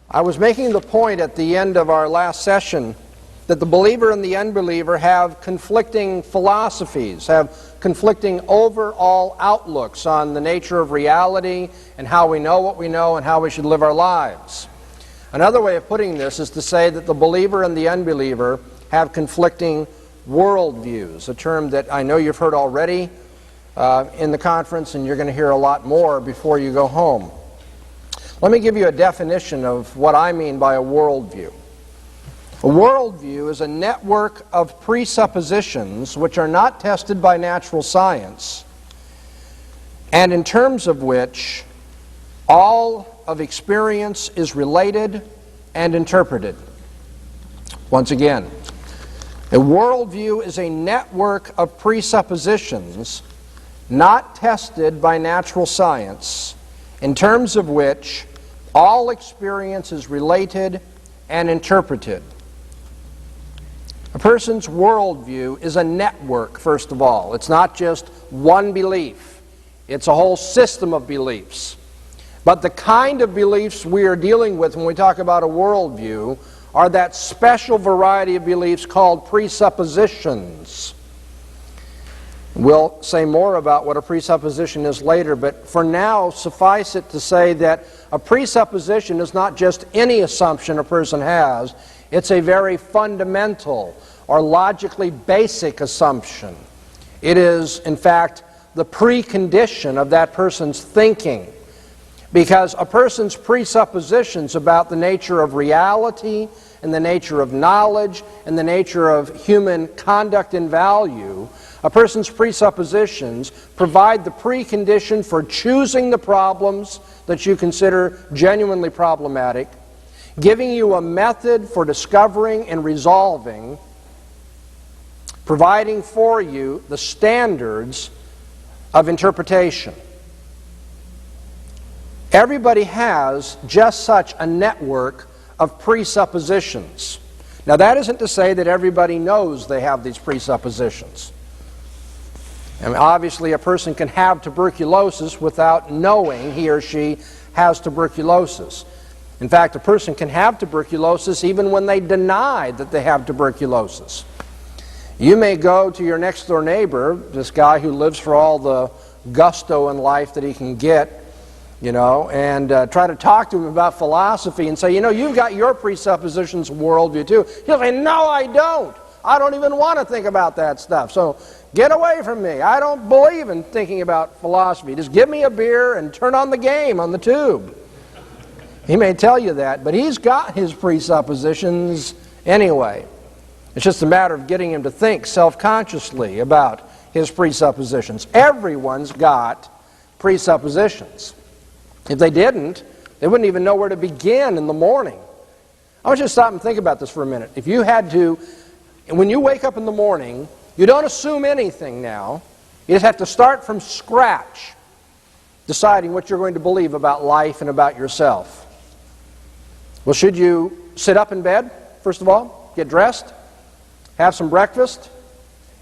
I was making the point at the end of our last session that the believer and the unbeliever have conflicting philosophies, have conflicting overall outlooks on the nature of reality and how we know what we know and how we should live our lives. Another way of putting this is to say that the believer and the unbeliever have conflicting worldviews, a term that I know you've heard already in the conference, and you're going to hear a lot more before you go home. Let me give you a definition of what I mean by a worldview. A worldview is a network of presuppositions which are not tested by natural science, and in terms of which all of experience is related and interpreted. Once again, a worldview is a network of presuppositions not tested by natural science, in terms of which all experience is related and interpreted. A person's worldview is a network, first of all. It's not just one belief. It's a whole system of beliefs. But the kind of beliefs we are dealing with when we talk about a worldview are that special variety of beliefs called presuppositions. We'll say more about what a presupposition is later, but for now, suffice it to say that a presupposition is not just any assumption a person has. It's a very fundamental or logically basic assumption. It is, in fact, the precondition of that person's thinking. Because a person's presuppositions about the nature of reality and the nature of knowledge and the nature of human conduct and value, a person's presuppositions provide the precondition for choosing the problems that you consider genuinely problematic, giving you a method for discovering and resolving, providing for you the standards of interpretation. Everybody has just such a network of presuppositions. Now, that isn't to say that everybody knows they have these presuppositions. I mean, obviously, a person can have tuberculosis without knowing he or she has tuberculosis. In fact, a person can have tuberculosis even when they deny that they have tuberculosis. You may go to your next door neighbor, this guy who lives for all the gusto in life that he can get, and try to talk to him about philosophy and say, you've got your presuppositions and worldview too. He'll say, no, I don't. I don't even want to think about that stuff. So get away from me. I don't believe in thinking about philosophy. Just give me a beer and turn on the game on the tube. He may tell you that, but he's got his presuppositions anyway. It's just a matter of getting him to think self-consciously about his presuppositions. Everyone's got presuppositions. If they didn't, they wouldn't even know where to begin in the morning. I want you to stop and think about this for a minute. If you had to, when you wake up in the morning, you don't assume anything now. You just have to start from scratch, deciding what you're going to believe about life and about yourself. Well, should you sit up in bed, first of all, get dressed, have some breakfast,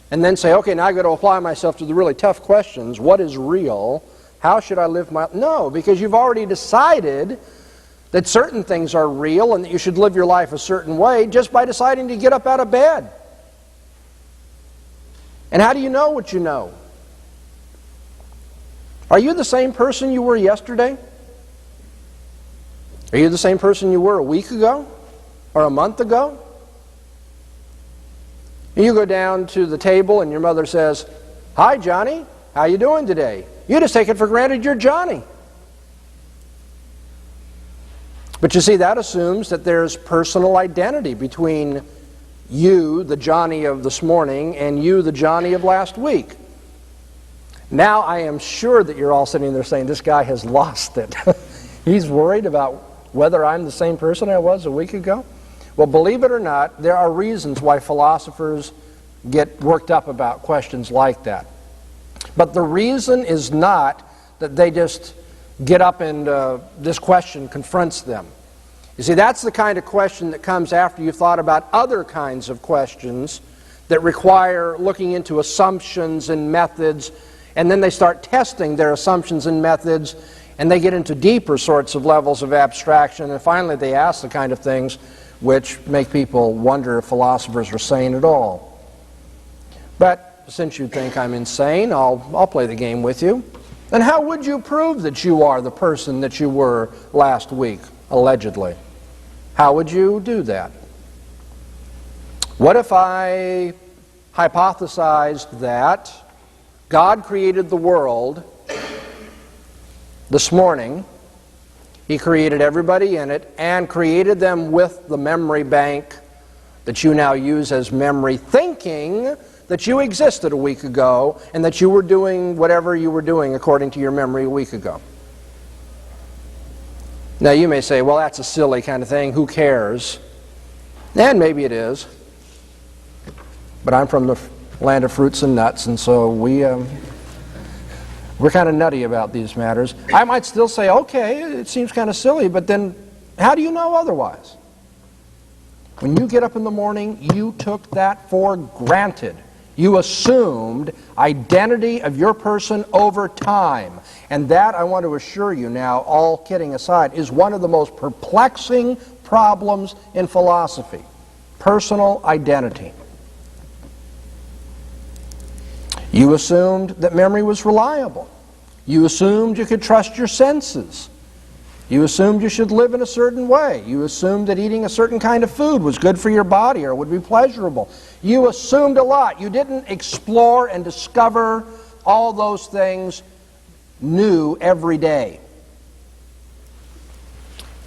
and then say, okay, now I've got to apply myself to the really tough questions. What is real? How should I live my life? No, because you've already decided that certain things are real and that you should live your life a certain way just by deciding to get up out of bed. And how do you know what you know? Are you the same person you were yesterday? Are you the same person you were a week ago or a month ago? You go down to the table and your mother says, "Hi, Johnny, how you doing today?" You just take it for granted you're Johnny. But you see, that assumes that there's personal identity between you, the Johnny of this morning, and you, the Johnny of last week. Now I am sure that you're all sitting there saying, this guy has lost it. He's worried about whether I'm the same person I was a week ago. Well, believe it or not, there are reasons why philosophers get worked up about questions like that. But the reason is not that they just get up and this question confronts them. You see, that's the kind of question that comes after you've thought about other kinds of questions that require looking into assumptions and methods, and then they start testing their assumptions and methods and they get into deeper sorts of levels of abstraction, and finally they ask the kind of things which make people wonder if philosophers are sane at all. But since you think I'm insane, I'll play the game with you. And how would you prove that you are the person that you were last week, allegedly? How would you do that? What if I hypothesized that God created the world this morning, He created everybody in it, and created them with the memory bank that you now use as memory, thinking that you existed a week ago and that you were doing whatever you were doing according to your memory a week ago. Now you may say, well, that's a silly kind of thing, who cares? And maybe it is. But I'm from the land of fruits and nuts, and so we're kind of nutty about these matters. I might still say, okay, it seems kind of silly, but then how do you know otherwise? When you get up in the morning, you took that for granted. You assumed identity of your person over time. And that, I want to assure you now, all kidding aside, is one of the most perplexing problems in philosophy. Personal identity. You assumed that memory was reliable. You assumed you could trust your senses. You assumed you should live in a certain way. You assumed that eating a certain kind of food was good for your body or would be pleasurable. You assumed a lot. You didn't explore and discover all those things new every day.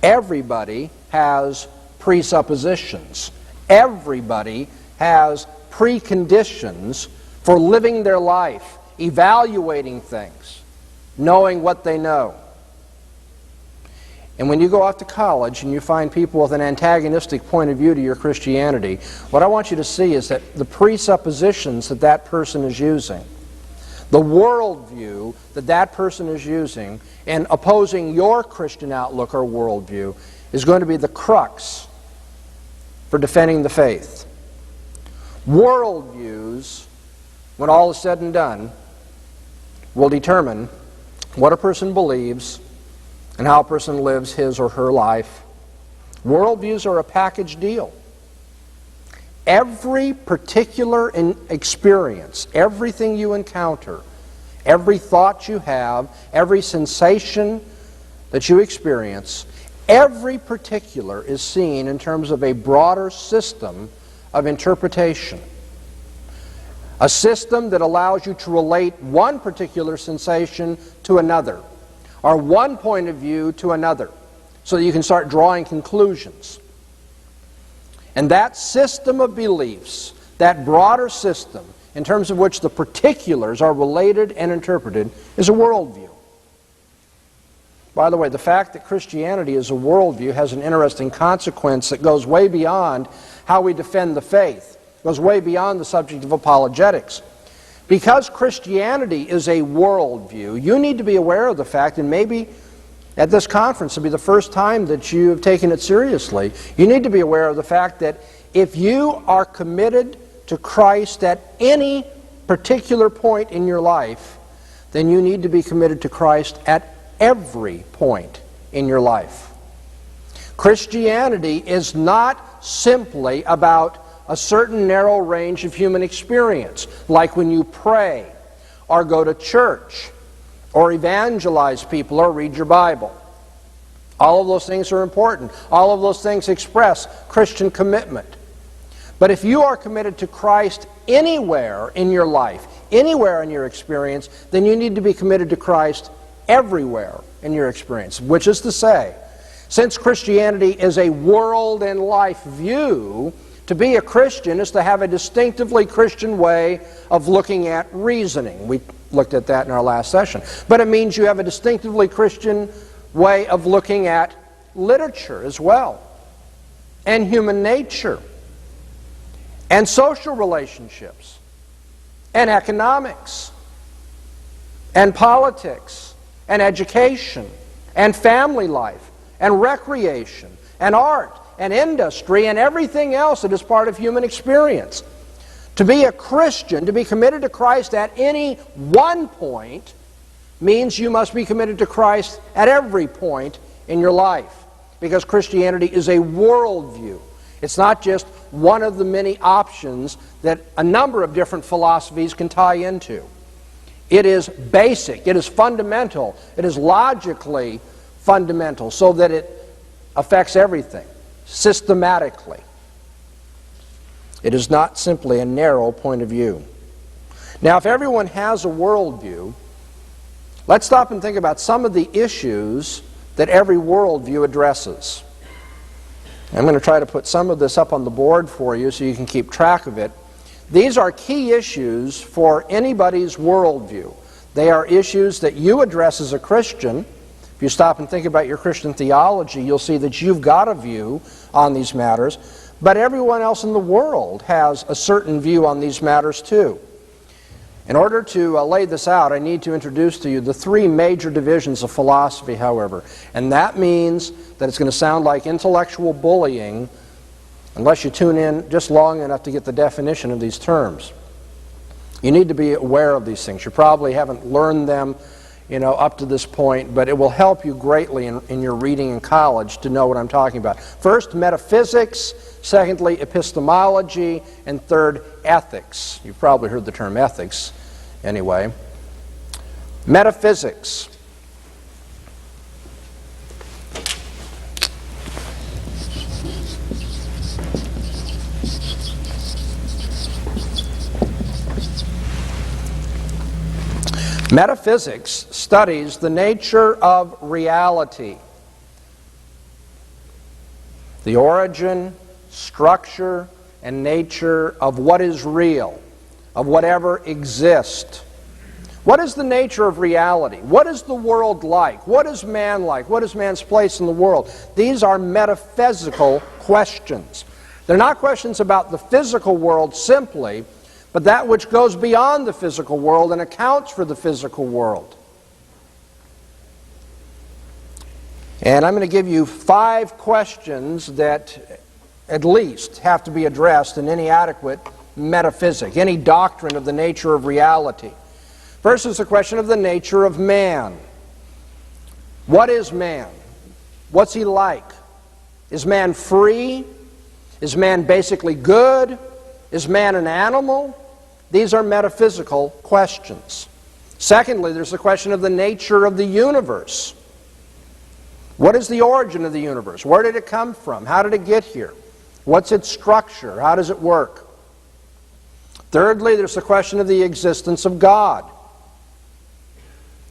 Everybody has presuppositions. Everybody has preconditions for living their life, evaluating things, knowing what they know. And when you go off to college and you find people with an antagonistic point of view to your Christianity, what I want you to see is that the presuppositions that that person is using, the worldview that that person is using in opposing your Christian outlook or worldview is going to be the crux for defending the faith. Worldviews, when all is said and done, will determine what a person believes and how a person lives his or her life. Worldviews are a package deal. Every particular experience, everything you encounter, every thought you have, every sensation that you experience, every particular is seen in terms of a broader system of interpretation. A system that allows you to relate one particular sensation to another, or one point of view to another, so that you can start drawing conclusions. And that system of beliefs, that broader system, in terms of which the particulars are related and interpreted, is a worldview. By the way, the fact that Christianity is a worldview has an interesting consequence that goes way beyond how we defend the faith. It goes way beyond the subject of apologetics. Because Christianity is a worldview, you need to be aware of the fact, and maybe at this conference will be the first time that you have taken it seriously, you need to be aware of the fact that if you are committed to Christ at any particular point in your life, then you need to be committed to Christ at every point in your life. Christianity is not simply about a certain narrow range of human experience, like when you pray, or go to church, or evangelize people, or read your Bible. All of those things are important. All of those things express Christian commitment. But if you are committed to Christ anywhere in your life, anywhere in your experience, then you need to be committed to Christ everywhere in your experience, which is to say, since Christianity is a world and life view, to be a Christian is to have a distinctively Christian way of looking at reasoning. We looked at that in our last session. But it means you have a distinctively Christian way of looking at literature as well, and human nature, and social relationships, and economics, and politics, and education, and family life, and recreation, and art, and industry, and everything else that is part of human experience. To be a Christian, to be committed to Christ at any one point, means you must be committed to Christ at every point in your life, because Christianity is a worldview. It's not just one of the many options that a number of different philosophies can tie into. It is basic, it is fundamental, it is logically fundamental, so that it affects everything, systematically. It is not simply a narrow point of view. Now, if everyone has a worldview, let's stop and think about some of the issues that every worldview addresses. I'm going to try to put some of this up on the board for you so you can keep track of it. These are key issues for anybody's worldview. They are issues that you address as a Christian. If you stop and think about your Christian theology, you'll see that you've got a view on these matters, but everyone else in the world has a certain view on these matters too. In order to lay this out, I need to introduce to you the three major divisions of philosophy, however. And that means that it's going to sound like intellectual bullying unless you tune in just long enough to get the definition of these terms. You need to be aware of these things. You probably haven't learned them, up to this point, but it will help you greatly in your reading in college to know what I'm talking about. First, metaphysics. Secondly, epistemology. And third, ethics. You've probably heard the term ethics anyway. Metaphysics. Metaphysics studies the nature of reality, the origin, structure, and nature of what is real, of whatever exists. What is the nature of reality? What is the world like? What is man like? What is man's place in the world? These are metaphysical questions. They're not questions about the physical world simply, but that which goes beyond the physical world and accounts for the physical world. And I'm going to give you 5 questions that at least have to be addressed in any adequate metaphysic, any doctrine of the nature of reality. First is the question of the nature of man. What is man? What's he like? Is man free? Is man basically good? Is man an animal? These are metaphysical questions. Secondly, there's the question of the nature of the universe. What is the origin of the universe? Where did it come from? How did it get here? What's its structure? How does it work? Thirdly, there's the question of the existence of God.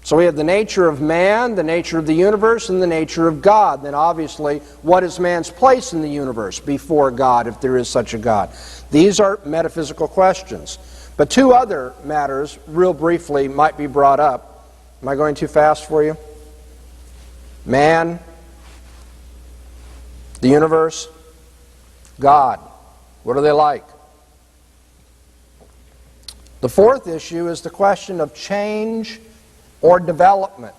So we have the nature of man, the nature of the universe, and the nature of God. Then obviously, what is man's place in the universe before God, if there is such a God? These are metaphysical questions. But 2 other matters, real briefly, might be brought up. Am I going too fast for you? Man, the universe, God. What are they like? The 4th issue is the question of change or development,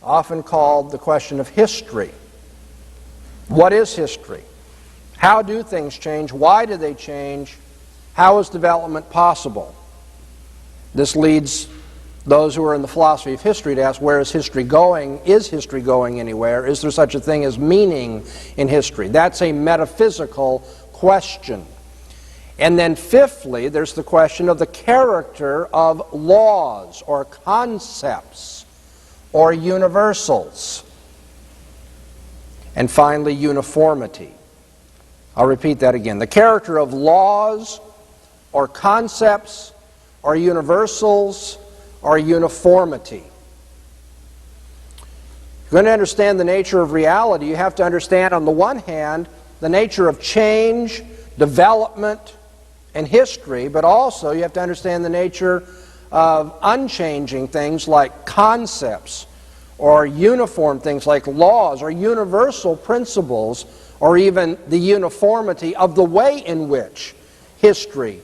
often called the question of history. What is history? How do things change? Why do they change? How is development possible? This leads those who are in the philosophy of history to ask, where is history going? Is history going anywhere? Is there such a thing as meaning in history? That's a metaphysical question. And then fifthly, there's the question of the character of laws or concepts or universals. And finally, uniformity. I'll repeat that again. The character of laws or concepts or universals or uniformity. If you're going to understand the nature of reality, you have to understand, on the one hand, the nature of change, development, and history, but also you have to understand the nature of unchanging things like concepts, or uniform things like laws, or universal principles, or even the uniformity of the way in which history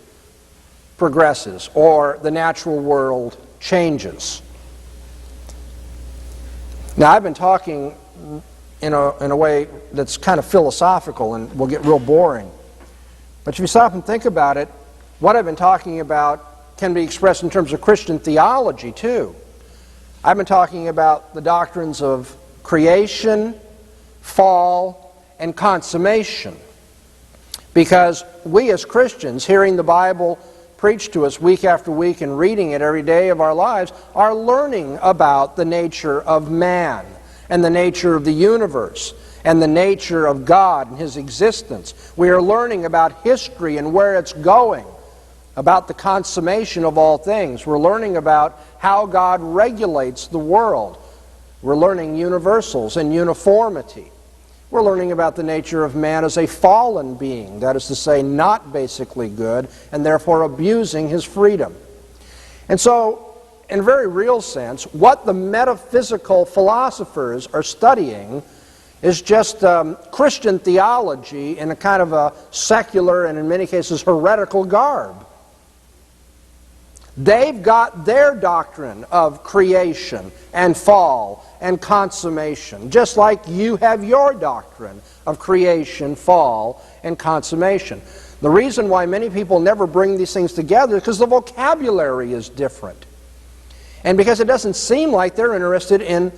progresses or the natural world changes. Now, I've been talking in a way that's kind of philosophical and will get real boring. But if you stop and think about it, what I've been talking about can be expressed in terms of Christian theology too. I've been talking about the doctrines of creation, fall, and consummation. Because we as Christians, hearing the Bible preached to us week after week and reading it every day of our lives, are learning about the nature of man and the nature of the universe and the nature of God and His existence. We are learning about history and where it's going, about the consummation of all things. We're learning about how God regulates the world. We're learning universals and uniformity. We're learning about the nature of man as a fallen being, that is to say, not basically good, and therefore abusing his freedom. And so, in a very real sense, what the metaphysical philosophers are studying is just Christian theology in a kind of a secular and in many cases heretical garb. They've got their doctrine of creation and fall and consummation, just like you have your doctrine of creation, fall, and consummation. The reason why many people never bring these things together is because the vocabulary is different. And because it doesn't seem like they're interested in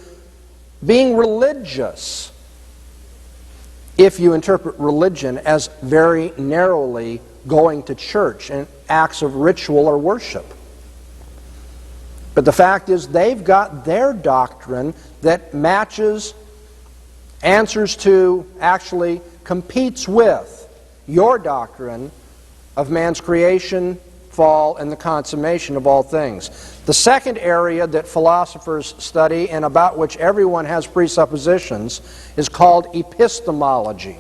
being religious, if you interpret religion as very narrowly going to church and acts of ritual or worship. But the fact is, they've got their doctrine that matches, answers to, actually competes with your doctrine of man's creation, fall, and the consummation of all things. The second area that philosophers study and about which everyone has presuppositions is called epistemology.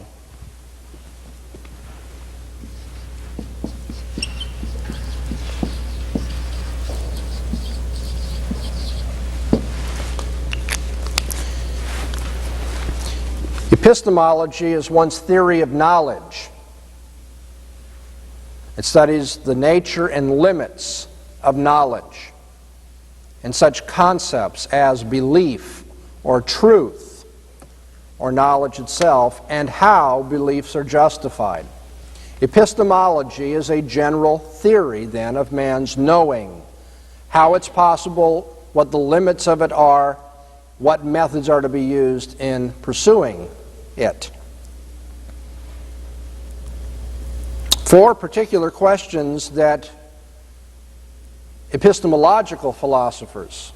Epistemology is one's theory of knowledge. It studies the nature and limits of knowledge and such concepts as belief or truth or knowledge itself and how beliefs are justified. Epistemology is a general theory, then, of man's knowing, how it's possible, what the limits of it are, what methods are to be used in pursuing it. Four particular questions that epistemological philosophers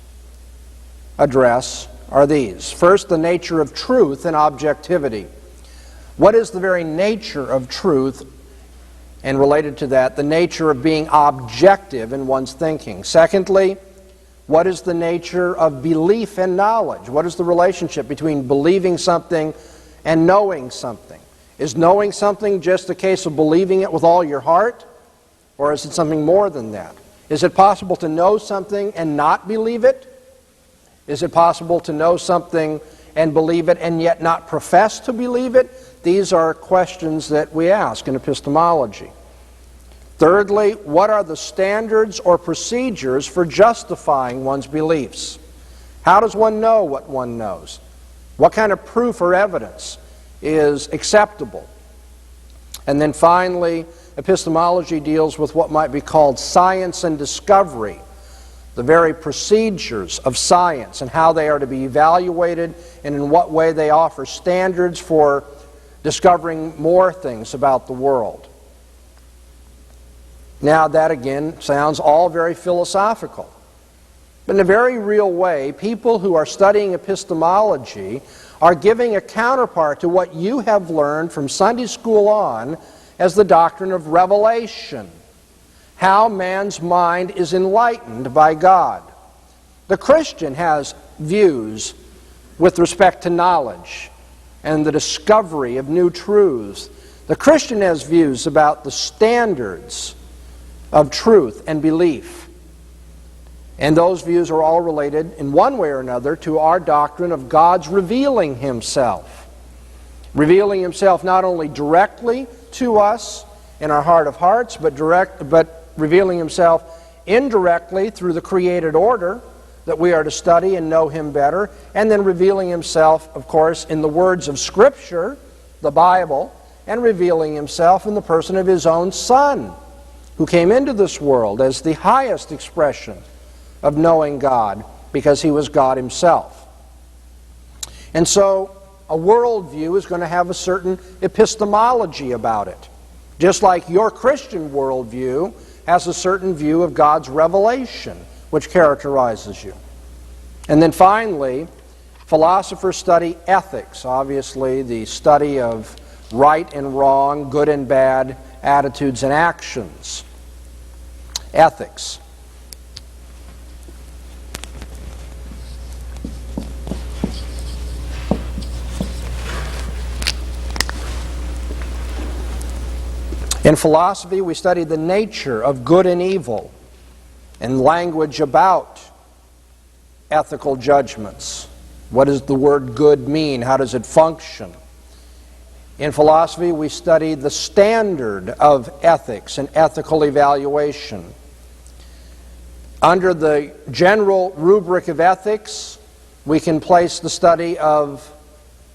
address are these. First, the nature of truth and objectivity. What is the very nature of truth? And related to that, the nature of being objective in one's thinking. Secondly, what is the nature of belief and knowledge? What is the relationship between believing something and knowing something? Is knowing something just a case of believing it with all your heart? Or is it something more than that? Is it possible to know something and not believe it? Is it possible to know something and believe it and yet not profess to believe it? These are questions that we ask in epistemology. Thirdly, what are the standards or procedures for justifying one's beliefs? How does one know what one knows? What kind of proof or evidence is acceptable? And then finally, epistemology deals with what might be called science and discovery, the very procedures of science and how they are to be evaluated and in what way they offer standards for discovering more things about the world. Now that again sounds all very philosophical. But in a very real way, people who are studying epistemology are giving a counterpart to what you have learned from Sunday school on as the doctrine of revelation, how man's mind is enlightened by God. The Christian has views with respect to knowledge and the discovery of new truths. The Christian has views about the standards of truth and belief. And those views are all related in one way or another to our doctrine of God's revealing Himself. Revealing Himself not only directly to us in our heart of hearts, but revealing Himself indirectly through the created order that we are to study and know Him better, and then revealing Himself, of course, in the words of Scripture, the Bible, and revealing Himself in the person of His own Son, who came into this world as the highest expression of knowing God because he was God himself. And so a worldview is going to have a certain epistemology about it, just like your Christian worldview has a certain view of God's revelation, which characterizes you. And then finally, philosophers study ethics, obviously the study of right and wrong, good and bad attitudes and actions. Ethics. In philosophy, we study the nature of good and evil and language about ethical judgments. What does the word good mean? How does it function? In philosophy, we study the standard of ethics and ethical evaluation. Under the general rubric of ethics, we can place the study of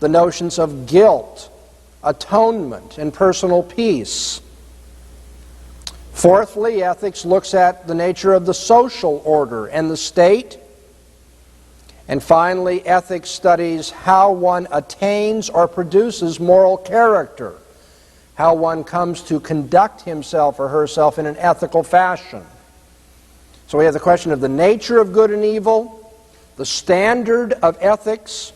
the notions of guilt, atonement, and personal peace. Fourthly, ethics looks at the nature of the social order and the state. And finally, ethics studies how one attains or produces moral character, how one comes to conduct himself or herself in an ethical fashion. So we have the question of the nature of good and evil, the standard of ethics,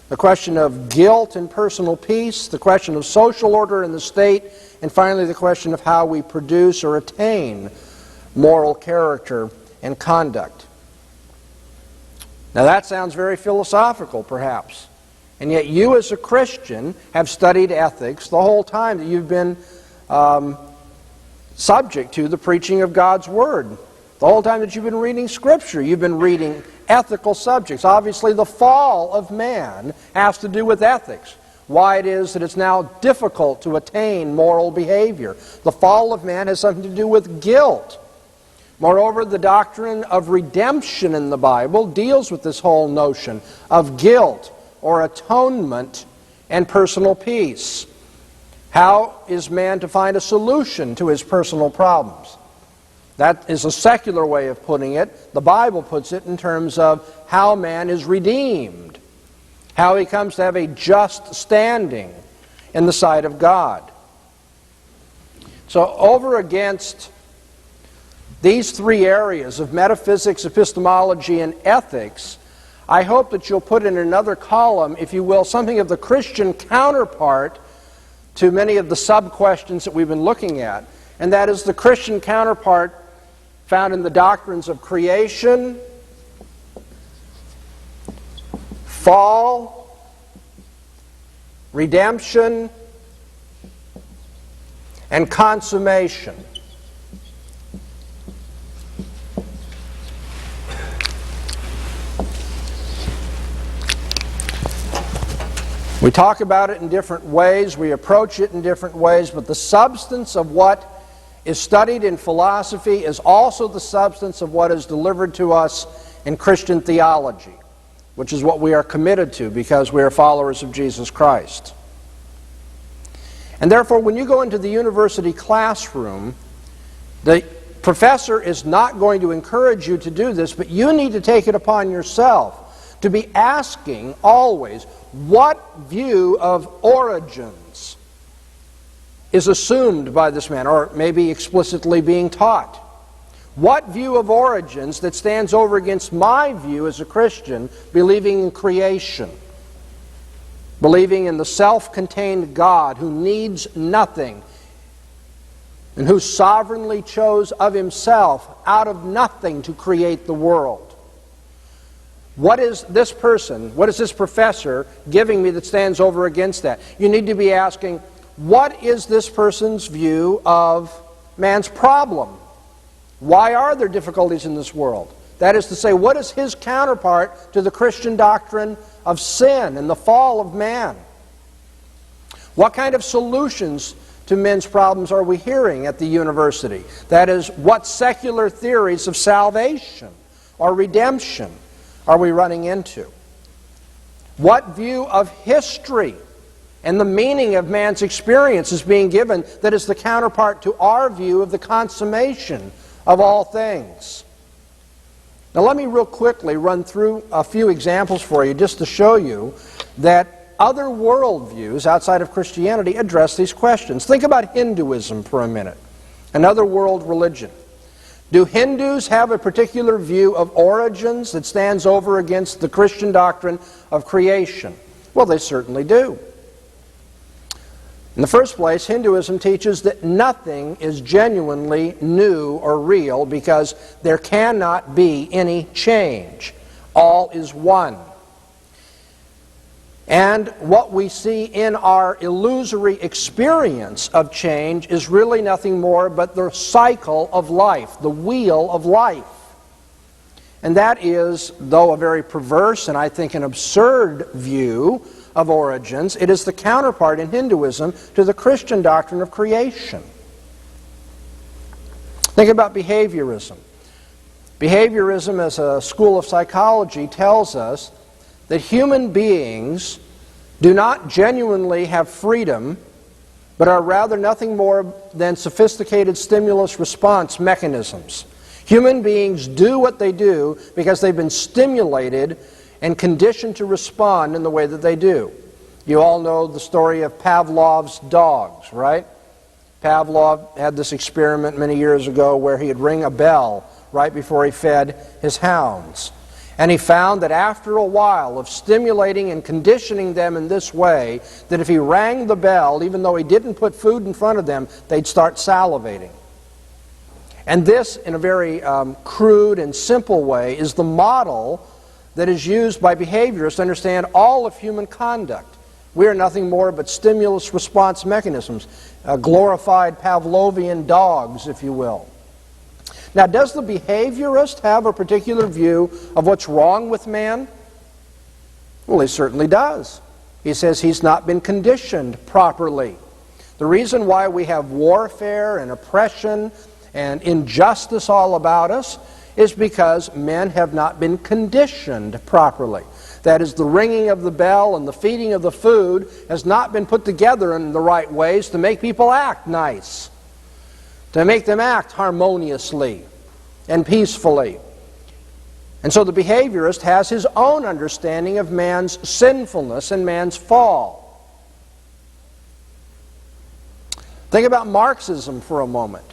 the question of guilt and personal peace, the question of social order in the state, and finally the question of how we produce or attain moral character and conduct. Now that sounds very philosophical, perhaps, and yet you as a Christian have studied ethics the whole time that you've been subject to the preaching of God's Word. The whole time that you've been reading Scripture, you've been reading ethical subjects. Obviously, the fall of man has to do with ethics. Why it is that it's now difficult to attain moral behavior. The fall of man has something to do with guilt. Moreover, the doctrine of redemption in the Bible deals with this whole notion of guilt or atonement and personal peace. How is man to find a solution to his personal problems? That is a secular way of putting it. The Bible puts it in terms of how man is redeemed, how he comes to have a just standing in the sight of God. So over against these three areas of metaphysics, epistemology, and ethics, I hope that you'll put in another column, if you will, something of the Christian counterpart to many of the sub-questions that we've been looking at. And that is the Christian counterpart found in the doctrines of creation, fall, redemption, and consummation. We talk about it in different ways, we approach it in different ways, but the substance of what is studied in philosophy is also the substance of what is delivered to us in Christian theology, which is what we are committed to because we are followers of Jesus Christ. And therefore, when you go into the university classroom, the professor is not going to encourage you to do this, but you need to take it upon yourself to be asking always, what view of origins is assumed by this man, or maybe explicitly being taught? What view of origins that stands over against my view as a Christian, believing in creation, believing in the self-contained God who needs nothing and who sovereignly chose of himself out of nothing to create the world? What is this person, what is this professor giving me that stands over against that? You need to be asking, what is this person's view of man's problem? Why are there difficulties in this world? That is to say, what is his counterpart to the Christian doctrine of sin and the fall of man? What kind of solutions to men's problems are we hearing at the university? That is, what secular theories of salvation or redemption are we running into? What view of history and the meaning of man's experience is being given that is the counterpart to our view of the consummation of all things? Now let me real quickly run through a few examples for you just to show you that other worldviews outside of Christianity address these questions. Think about Hinduism for a minute, another world religion. Do Hindus have a particular view of origins that stands over against the Christian doctrine of creation? Well, they certainly do. In the first place, Hinduism teaches that nothing is genuinely new or real because there cannot be any change. All is one. And what we see in our illusory experience of change is really nothing more but the cycle of life, the wheel of life. And that is, though a very perverse and I think an absurd view of origins, it is the counterpart in Hinduism to the Christian doctrine of creation. Think about behaviorism. Behaviorism, as a school of psychology, tells us that human beings do not genuinely have freedom, but are rather nothing more than sophisticated stimulus response mechanisms. Human beings do what they do because they've been stimulated and conditioned to respond in the way that they do. You all know the story of Pavlov's dogs, right? Pavlov had this experiment many years ago where he'd ring a bell right before he fed his hounds. And he found that after a while of stimulating and conditioning them in this way, that if he rang the bell, even though he didn't put food in front of them, they'd start salivating. And this, in a very crude and simple way, is the model that is used by behaviorists to understand all of human conduct. We are nothing more but stimulus response mechanisms, glorified Pavlovian dogs, if you will. Now, does the behaviorist have a particular view of what's wrong with man? Well, he certainly does. He says he's not been conditioned properly. The reason why we have warfare and oppression and injustice all about us is because men have not been conditioned properly. That is, the ringing of the bell and the feeding of the food has not been put together in the right ways to make people act nice, to make them act harmoniously and peacefully. And so the behaviorist has his own understanding of man's sinfulness and man's fall. Think about Marxism for a moment,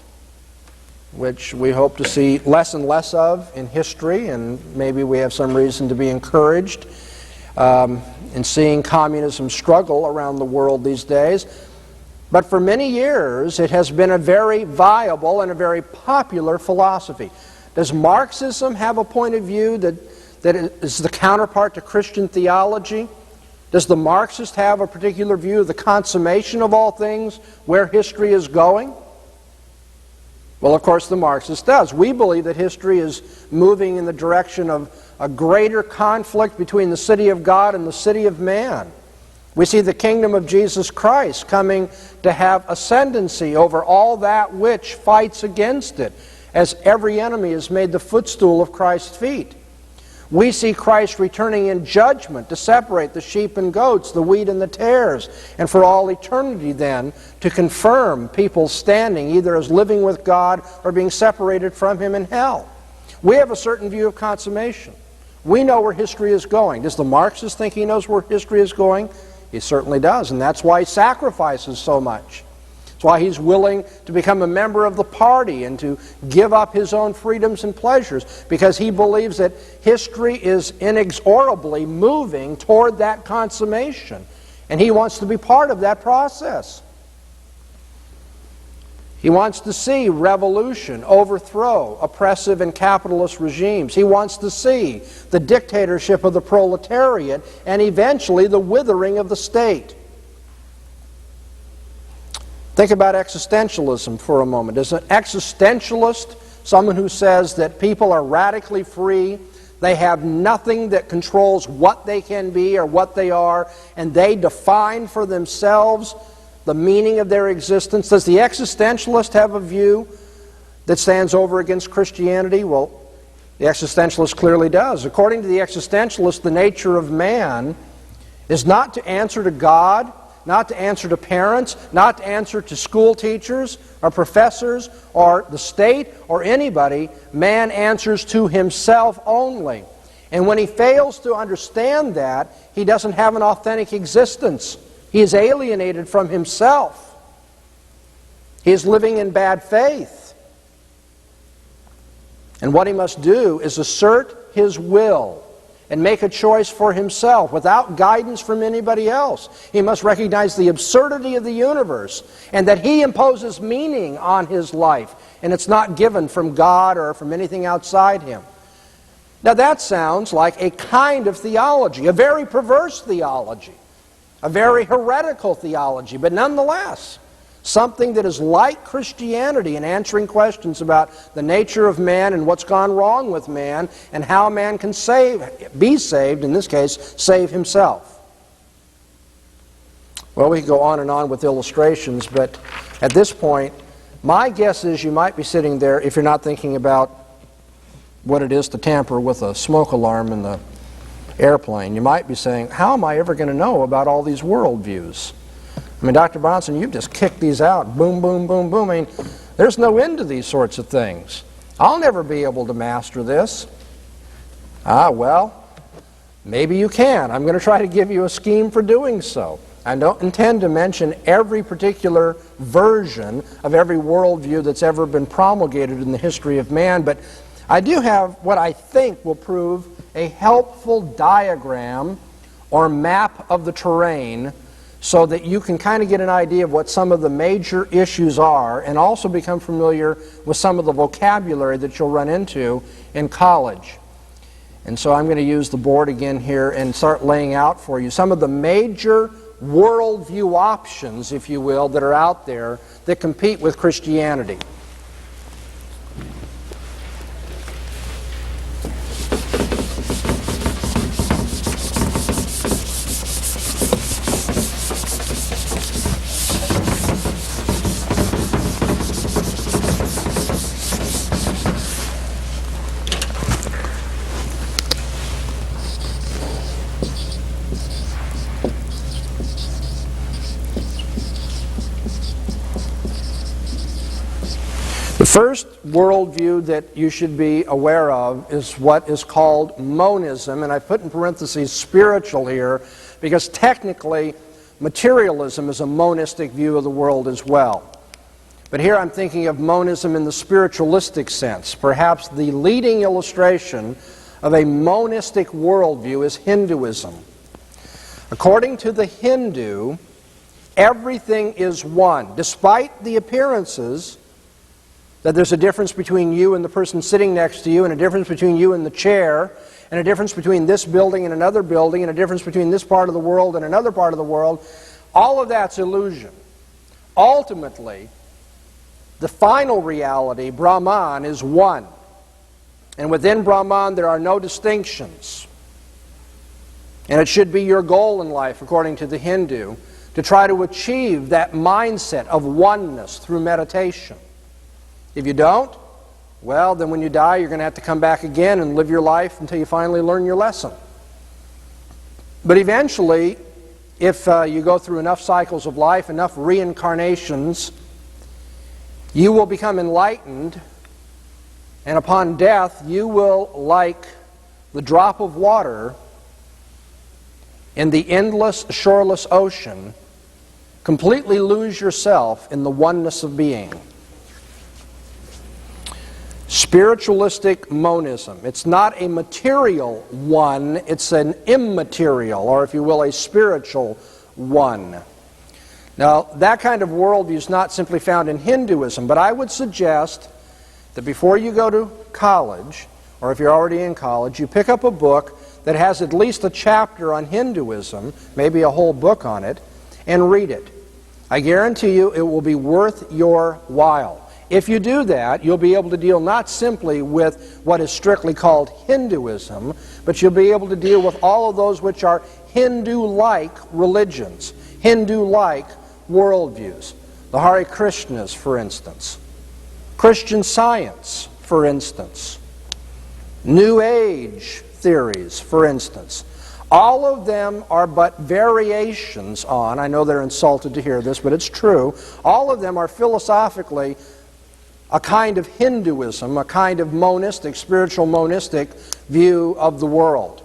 which we hope to see less and less of in history, and maybe we have some reason to be encouraged in seeing communism struggle around the world these days. But for many years, it has been a very viable and a very popular philosophy. Does Marxism have a point of view that is the counterpart to Christian theology? Does the Marxist have a particular view of the consummation of all things, where history is going? Well, of course, the Marxist does. We believe that history is moving in the direction of a greater conflict between the city of God and the city of man. We see the kingdom of Jesus Christ coming to have ascendancy over all that which fights against it, as every enemy is made the footstool of Christ's feet. We see Christ returning in judgment to separate the sheep and goats, the wheat and the tares, and for all eternity then to confirm people's standing either as living with God or being separated from Him in hell. We have a certain view of consummation. We know where history is going. Does the Marxist think he knows where history is going? He certainly does, and that's why he sacrifices so much. That's why he's willing to become a member of the party and to give up his own freedoms and pleasures, because he believes that history is inexorably moving toward that consummation, and he wants to be part of that process. He wants to see revolution overthrow oppressive and capitalist regimes. He wants to see the dictatorship of the proletariat and eventually the withering of the state. Think about existentialism for a moment. Is an existentialist someone who says that people are radically free, they have nothing that controls what they can be or what they are, and they define for themselves the meaning of their existence? Does the existentialist have a view that stands over against Christianity? Well, the existentialist clearly does. According to the existentialist, the nature of man is not to answer to God, not to answer to parents, not to answer to school teachers or professors or the state or anybody. Man answers to himself only. And when he fails to understand that, he doesn't have an authentic existence. He is alienated from himself. He is living in bad faith. And what he must do is assert his will and make a choice for himself without guidance from anybody else. He must recognize the absurdity of the universe and that he imposes meaning on his life, and it's not given from God or from anything outside him. Now that sounds like a kind of theology, a very perverse theology, a very heretical theology, but nonetheless something that is like Christianity in answering questions about the nature of man and what's gone wrong with man and how man can be saved, in this case, save himself. Well, we could go on and on with illustrations, but at this point, my guess is you might be sitting there, if you're not thinking about what it is to tamper with a smoke alarm in the airplane, you might be saying, how am I ever going to know about all these worldviews? I mean, Dr. Bahnsen, you've just kicked these out. Boom, boom, boom, boom. I mean, there's no end to these sorts of things. I'll never be able to master this. Well, maybe you can. I'm going to try to give you a scheme for doing so. I don't intend to mention every particular version of every worldview that's ever been promulgated in the history of man, but I do have what I think will prove a helpful diagram or map of the terrain so that you can kind of get an idea of what some of the major issues are and also become familiar with some of the vocabulary that you'll run into in college. And so I'm going to use the board again here and start laying out for you some of the major worldview options, if you will, that are out there that compete with Christianity. The first worldview that you should be aware of is what is called monism, and I put in parentheses spiritual here because technically materialism is a monistic view of the world as well. But here I'm thinking of monism in the spiritualistic sense. Perhaps the leading illustration of a monistic worldview is Hinduism. According to the Hindu, everything is one, despite the appearances that there's a difference between you and the person sitting next to you, and a difference between you and the chair, and a difference between this building and another building, and a difference between this part of the world and another part of the world. All of that's illusion. Ultimately, the final reality, Brahman, is one. And within Brahman there are no distinctions. And it should be your goal in life, according to the Hindu, to try to achieve that mindset of oneness through meditation. If you don't, well, then when you die, you're going to have to come back again and live your life until you finally learn your lesson. But eventually, if you go through enough cycles of life, enough reincarnations, you will become enlightened, and upon death, you will, like the drop of water in the endless, shoreless ocean, completely lose yourself in the oneness of being. Spiritualistic monism. It's not a material one, it's an immaterial, or if you will, a spiritual one. Now, that kind of worldview is not simply found in Hinduism, but I would suggest that before you go to college, or if you're already in college, you pick up a book that has at least a chapter on Hinduism, maybe a whole book on it, and read it. I guarantee you it will be worth your while. If you do that, you'll be able to deal not simply with what is strictly called Hinduism, but you'll be able to deal with all of those which are Hindu-like religions, Hindu-like worldviews. The Hare Krishnas, for instance. Christian Science, for instance. New Age theories, for instance. All of them are but variations on, I know they're insulted to hear this, but it's true, all of them are philosophically a kind of Hinduism, a kind of monistic, spiritual monistic view of the world.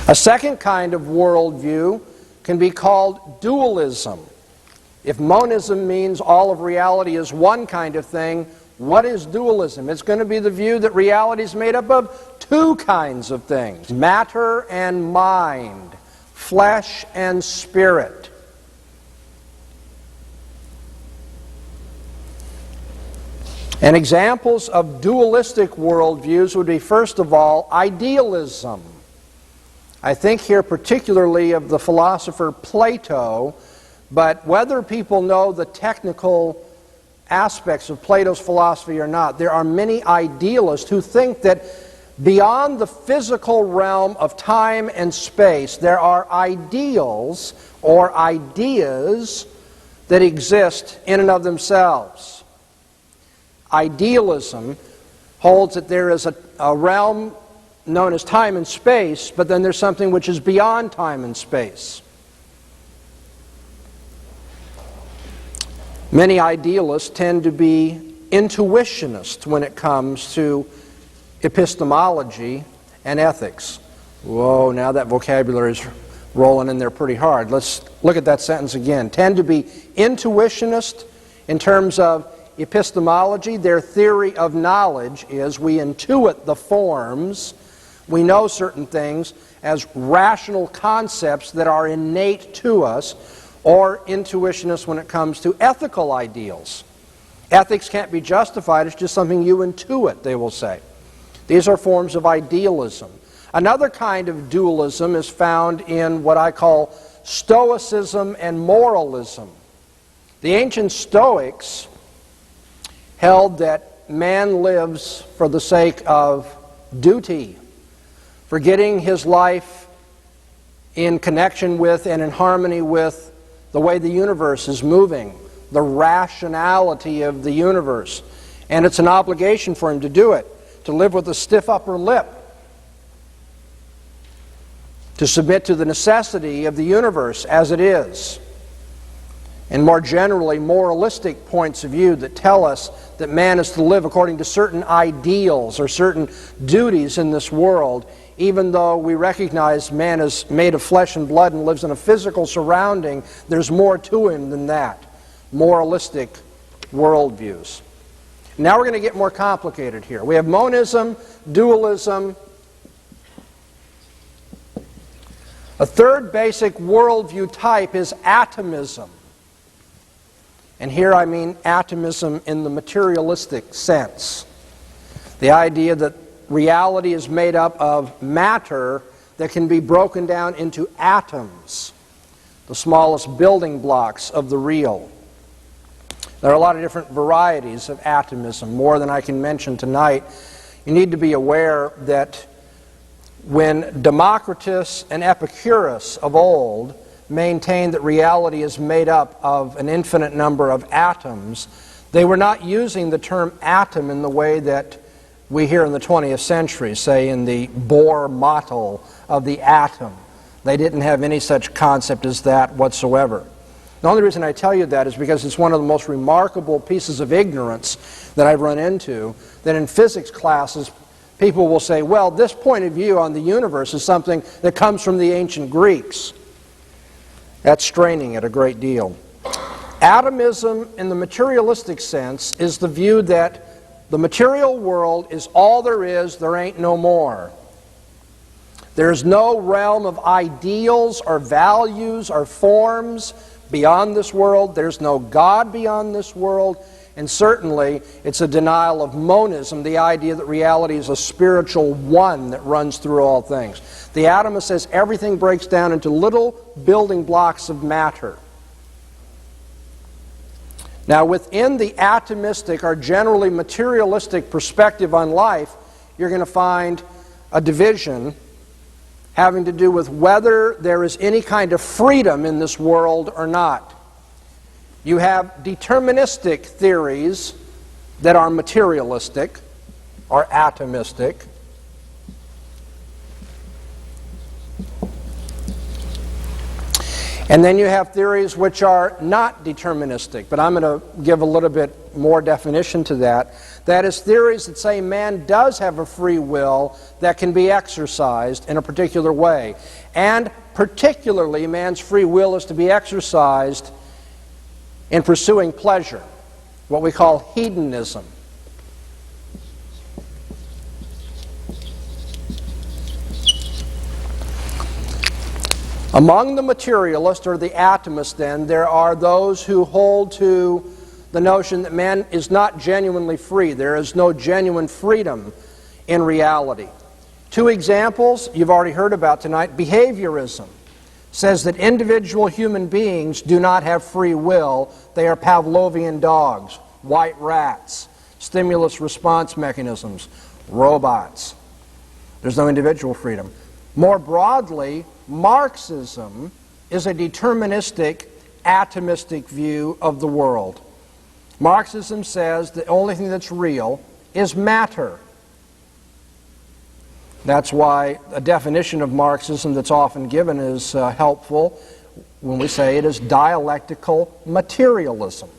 A second kind of worldview can be called dualism. If monism means all of reality is one kind of thing, what is dualism? It's going to be the view that reality is made up of two kinds of things: matter and mind, flesh and spirit. And examples of dualistic worldviews would be, first of all, idealism. I think here particularly of the philosopher Plato, but whether people know the technical aspects of Plato's philosophy or not, there are many idealists who think that beyond the physical realm of time and space, there are ideals or ideas that exist in and of themselves. Idealism holds that there is a realm known as time and space, but then there's something which is beyond time and space. Many idealists tend to be intuitionists when it comes to epistemology and ethics. Whoa, now that vocabulary is rolling in there pretty hard. Let's look at that sentence again. Tend to be intuitionist in terms of epistemology. Their theory of knowledge is we intuit the forms. We know certain things as rational concepts that are innate to us, or intuitionists when it comes to ethical ideals. Ethics can't be justified, it's just something you intuit, they will say. These are forms of idealism. Another kind of dualism is found in what I call Stoicism and moralism. The ancient Stoics held that man lives for the sake of duty, forgetting his life in connection with and in harmony with the way the universe is moving, the rationality of the universe. And it's an obligation for him to do it, to live with a stiff upper lip, to submit to the necessity of the universe as it is. And more generally, moralistic points of view that tell us that man is to live according to certain ideals or certain duties in this world, even though we recognize man is made of flesh and blood and lives in a physical surrounding, there's more to him than that. Moralistic worldviews. Now we're going to get more complicated here. We have monism, dualism. A third basic worldview type is atomism. And here I mean atomism in the materialistic sense. The idea that reality is made up of matter that can be broken down into atoms, the smallest building blocks of the real. There are a lot of different varieties of atomism, more than I can mention tonight. You need to be aware that when Democritus and Epicurus of old maintained that reality is made up of an infinite number of atoms, they were not using the term atom in the way that we hear in the 20th century, say in the Bohr model of the atom. They didn't have any such concept as that whatsoever. The only reason I tell you that is because it's one of the most remarkable pieces of ignorance that I've run into, that in physics classes people will say, well, this point of view on the universe is something that comes from the ancient Greeks. That's straining it a great deal. Atomism in the materialistic sense is the view that the material world is all there ain't no more. There's no realm of ideals or values or forms beyond this world. There's no God beyond this world. And certainly, it's a denial of monism, the idea that reality is a spiritual one that runs through all things. The atomist says everything breaks down into little building blocks of matter. Now, within the atomistic or generally materialistic perspective on life, you're going to find a division having to do with whether there is any kind of freedom in this world or not. You have deterministic theories that are materialistic or atomistic. And then you have theories which are not deterministic, but I'm going to give a little bit more definition to that. That is, theories that say man does have a free will that can be exercised in a particular way. And particularly, man's free will is to be exercised in pursuing pleasure, what we call hedonism. Among the materialists, or the atomists then, there are those who hold to the notion that man is not genuinely free. There is no genuine freedom in reality. Two examples you've already heard about tonight. Behaviorism says that individual human beings do not have free will. They are Pavlovian dogs, white rats, stimulus response mechanisms, robots. There's no individual freedom. More broadly, Marxism is a deterministic, atomistic view of the world. Marxism says the only thing that's real is matter. That's why a definition of Marxism that's often given is helpful when we say it is dialectical materialism.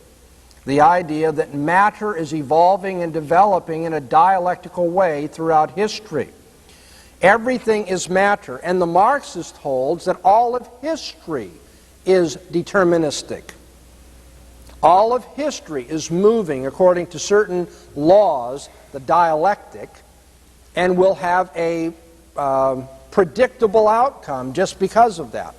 The idea that matter is evolving and developing in a dialectical way throughout history. Everything is matter, and the Marxist holds that all of history is deterministic. All of history is moving according to certain laws, the dialectic, and will have a predictable outcome just because of that.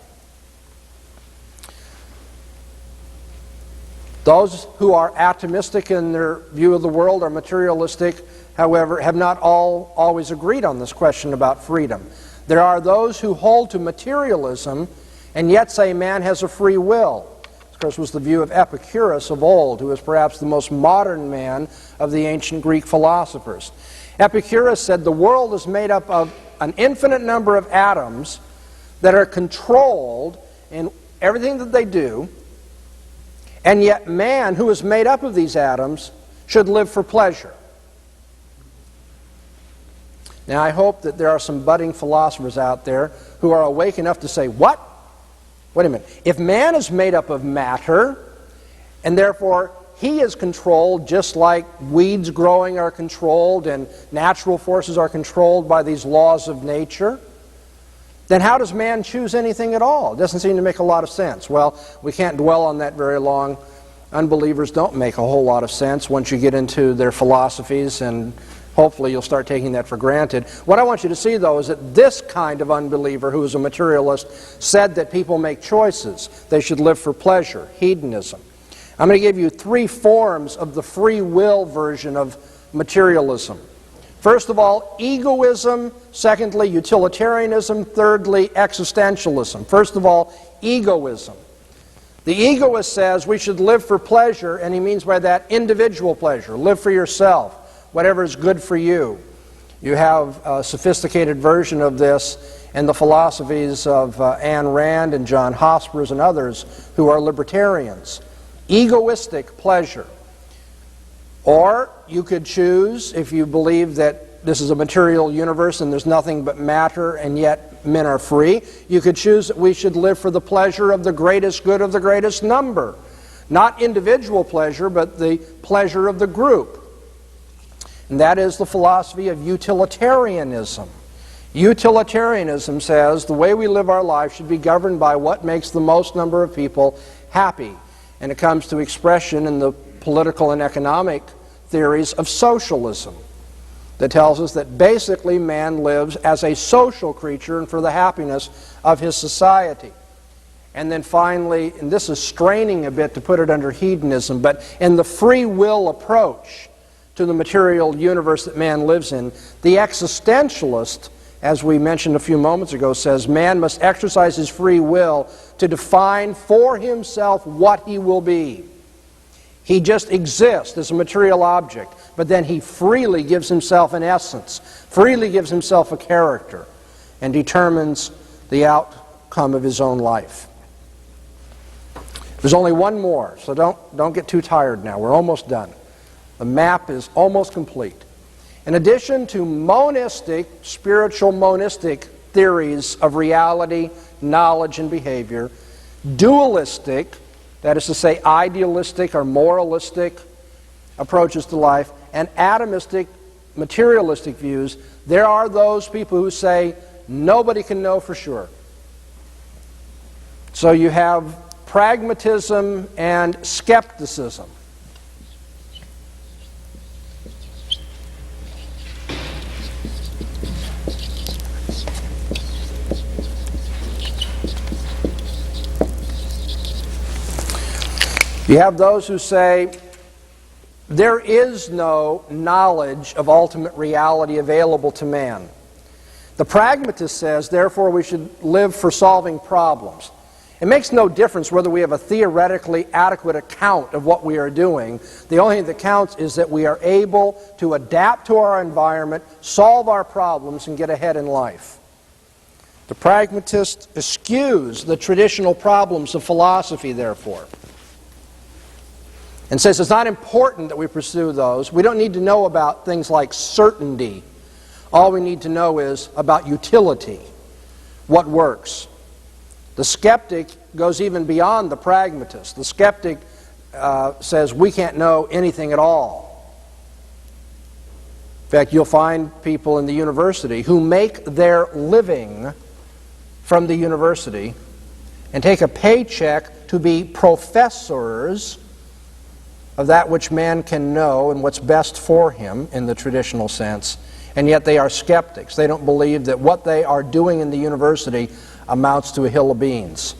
Those who are atomistic in their view of the world are materialistic, however, have not always agreed on this question about freedom. There are those who hold to materialism and yet say man has a free will. This, of course, was the view of Epicurus of old, who was perhaps the most modern man of the ancient Greek philosophers. Epicurus said the world is made up of an infinite number of atoms that are controlled in everything that they do, and yet man, who is made up of these atoms, should live for pleasure. Now, I hope that there are some budding philosophers out there who are awake enough to say, what? Wait a minute. If man is made up of matter, and therefore he is controlled just like weeds growing are controlled and natural forces are controlled by these laws of nature, then how does man choose anything at all? It doesn't seem to make a lot of sense. Well, we can't dwell on that very long. Unbelievers don't make a whole lot of sense once you get into their philosophies, and hopefully you'll start taking that for granted. What I want you to see, though, is that this kind of unbeliever who is a materialist said that people make choices. They should live for pleasure, hedonism. I'm going to give you three forms of the free will version of materialism. First of all, egoism. Secondly, utilitarianism. Thirdly, existentialism. First of all, egoism. The egoist says we should live for pleasure, and he means by that individual pleasure. Live for yourself, whatever is good for you. You have a sophisticated version of this in the philosophies of Ayn Rand and John Hospers and others who are libertarians. Egoistic pleasure. Or you could choose, if you believe that this is a material universe and there's nothing but matter and yet men are free, you could choose that we should live for the pleasure of the greatest good of the greatest number. Not individual pleasure, but the pleasure of the group. And that is the philosophy of utilitarianism. Utilitarianism says the way we live our life should be governed by what makes the most number of people happy. And it comes to expression in the political and economic theories of socialism that tells us that basically man lives as a social creature and for the happiness of his society. And then finally, and this is straining a bit to put it under hedonism, but in the free will approach to the material universe that man lives in, the existentialist, as we mentioned a few moments ago, says man must exercise his free will to define for himself what he will be. He just exists as a material object, but then he freely gives himself an essence, freely gives himself a character, and determines the outcome of his own life. There's only one more, so don't get too tired now. We're almost done. The map is almost complete. In addition to monistic, spiritual monistic theories of reality, knowledge, and behavior, dualistic, that is to say idealistic or moralistic approaches to life, and atomistic, materialistic views, there are those people who say nobody can know for sure. So you have pragmatism and skepticism. You have those who say there is no knowledge of ultimate reality available to man. The pragmatist says, therefore, we should live for solving problems. It makes no difference whether we have a theoretically adequate account of what we are doing. The only thing that counts is that we are able to adapt to our environment, solve our problems, and get ahead in life. The pragmatist eschews the traditional problems of philosophy, therefore, and says it's not important that we pursue those. We don't need to know about things like certainty. All we need to know is about utility, what works. The skeptic goes even beyond the pragmatist. The skeptic says we can't know anything at all. In fact, you'll find people in the university who make their living from the university and take a paycheck to be professors of that which man can know and what's best for him in the traditional sense, and yet they are skeptics. They don't believe that what they are doing in the university amounts to a hill of beans.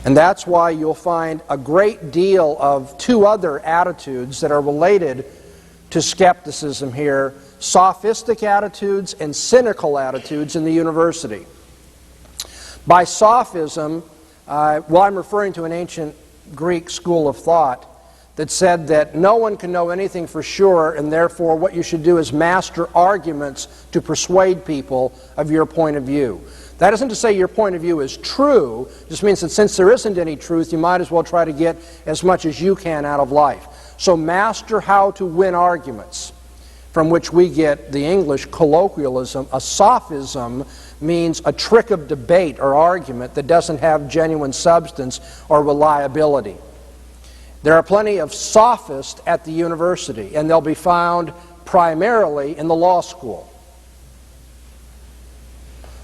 And that's why you'll find a great deal of two other attitudes that are related to skepticism here: sophistic attitudes and cynical attitudes in the university. By sophism, I'm referring to an ancient Greek school of thought that said that no one can know anything for sure, and therefore what you should do is master arguments to persuade people of your point of view. That isn't to say your point of view is true. It just means that since there isn't any truth, you might as well try to get as much as you can out of life. So master how to win arguments, from which we get the English colloquialism. A sophism means a trick of debate or argument that doesn't have genuine substance or reliability. There are plenty of sophists at the university, and they'll be found primarily in the law school.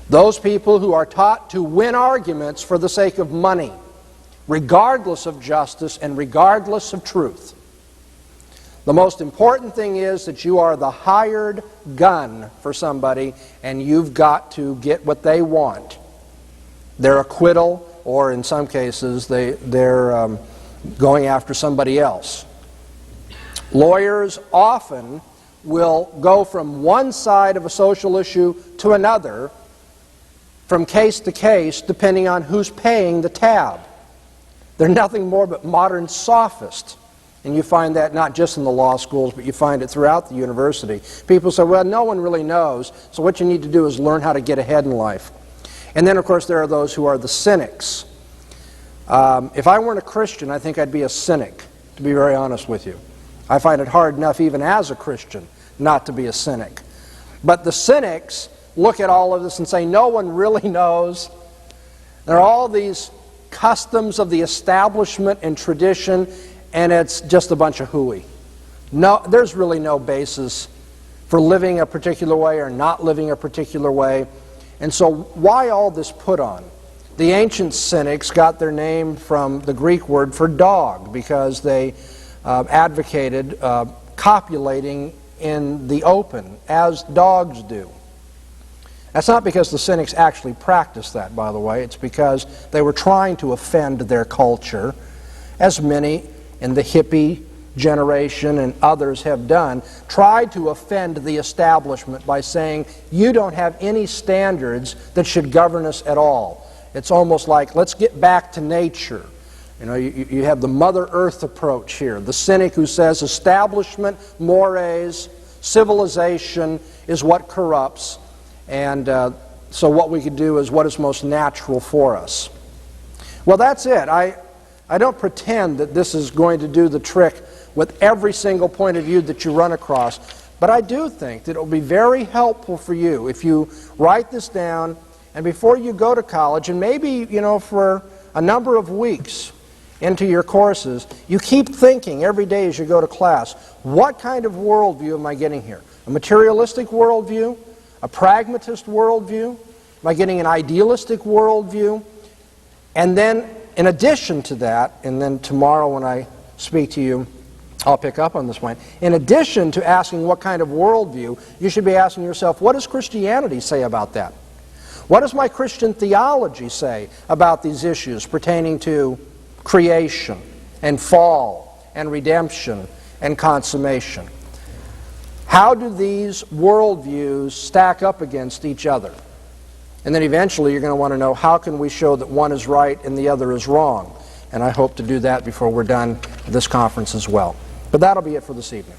Those people who are taught to win arguments for the sake of money, regardless of justice and regardless of truth. The most important thing is that you are the hired gun for somebody, and you've got to get what they want. Their acquittal, or in some cases, they're going after somebody else. Lawyers often will go from one side of a social issue to another, from case to case, depending on who's paying the tab. They're nothing more but modern sophists. And you find that not just in the law schools, but you find it throughout the university. People say, well, no one really knows, so what you need to do is learn how to get ahead in life. And then, of course, there are those who are the cynics. If I weren't a Christian, I think I'd be a cynic, to be very honest with you. I find it hard enough, even as a Christian, not to be a cynic. But the cynics look at all of this and say, no one really knows. There are all these customs of the establishment and tradition, and it's just a bunch of hooey. No, there's really no basis for living a particular way or not living a particular way. And so why all this put on? The ancient cynics got their name from the Greek word for dog, because they advocated copulating in the open, as dogs do. That's not because the cynics actually practiced that, by the way. It's because they were trying to offend their culture, as many in the hippie generation and others have done, tried to offend the establishment by saying, you don't have any standards that should govern us at all. It's almost like, let's get back to nature. You know, you have the Mother Earth approach here. The cynic who says establishment, mores, civilization is what corrupts, and so what we could do is what is most natural for us. Well, that's it. I don't pretend that this is going to do the trick with every single point of view that you run across. But I do think that it will be very helpful for you if you write this down, and before you go to college, and maybe, for a number of weeks into your courses, you keep thinking every day as you go to class, what kind of worldview am I getting here? A materialistic worldview? A pragmatist worldview? Am I getting an idealistic worldview? And then, in addition to that, and then tomorrow when I speak to you, I'll pick up on this point. In addition to asking what kind of worldview, you should be asking yourself, what does Christianity say about that? What does my Christian theology say about these issues pertaining to creation and fall and redemption and consummation? How do these worldviews stack up against each other? And then eventually you're going to want to know, how can we show that one is right and the other is wrong? And I hope to do that before we're done with this conference as well. But that'll be it for this evening.